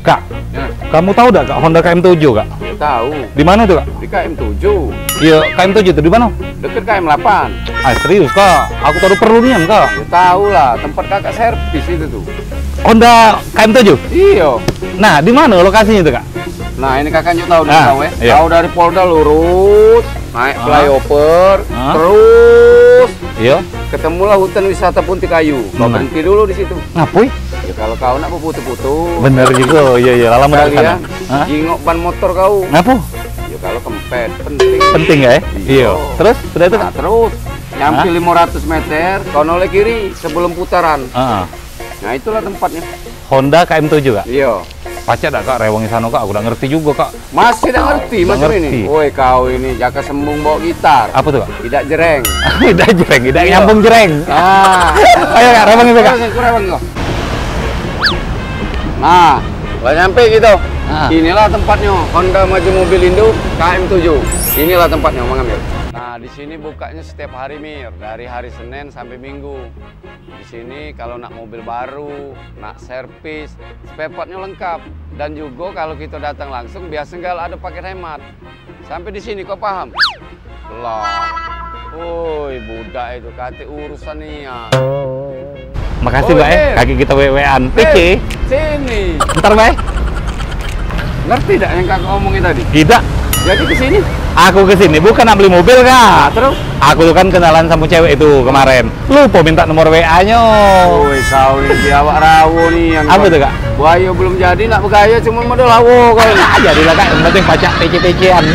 Kak, Ya, kamu tahu nggak Kak Honda KM7 Kak? ya tahu. Di mana tuh Kak? Di KM7, Iya, KM7 itu di mana? deket KM8. Ah serius Kak, aku taruh perluan Kak. Ya tahu lah, tempat kakak servis itu tuh. Honda KM7? Iya. Nah, di mana lokasinya tuh Kak? Nah ini kakak juga tahu, Ah, tahu ya. iya. Tahu dari Polda lurus, naik Ah. flyover, Ah. terus Iya. ketemulah hutan wisata Puntikayu. Kau Nah. berhenti dulu di situ. Ngapuy? Ya kalau kau nak putu-putu, Bener juga, iya iya, lama dari sana. kalian Hah? jingok ban motor kau. Ngapu? Ya kalau kempet, penting. Penting ya? Iya. Terus sudah itu Nah, Kak? terus nyampe Hah? 500 meter, kau noleh kiri sebelum putaran. Ah, Nah itulah tempatnya. Honda KM7 Kak? Iya. Pacet dah Kak, rewangi sana Kak, aku udah ngerti juga Kak. Masih tidak ngerti Nggak macam ngerti. ini. Woi kau ini jaka sembung bawa gitar. Apa tuh Kak? Tidak jereng. Tidak jereng, tidak Iya. nyambung jereng. Ah. Ayo Kak, rewangi tuh Kak. Kurang kau. Nah, lah nyampe gitu. Ah. Inilah tempatnya Honda Maju Mobil Indo KM7. Inilah tempatnya, Mang Amir. Nah, di sini bukanya setiap hari Mir, dari hari Senin sampai Minggu. Di sini kalau nak mobil baru, nak servis, spare partnya lengkap. Dan juga kalau kita datang langsung, biasa nggak ada paket hemat. Sampai di sini kau paham? Lah, woi budak itu kate urusan nih ya. Makasih Oh, Mbak ya, Mir. kaki kita wewean. PC. Sini. Bentar Mbak. Ngerti tidak yang kakak omongin tadi? Tidak. Jadi ke sini. Aku kesini bukan nak beli mobil Kak. Terus? Aku tuh kan kenalan sama cewek itu kemarin. Lupa minta nomor WA-nya. Woi, kau ini awak rawo nih yang Apa tuh Kak? Buaya belum jadi nak bergaya cuma modal lawo kau ini. Jadilah Kak, yang penting pacak PC-PC-an.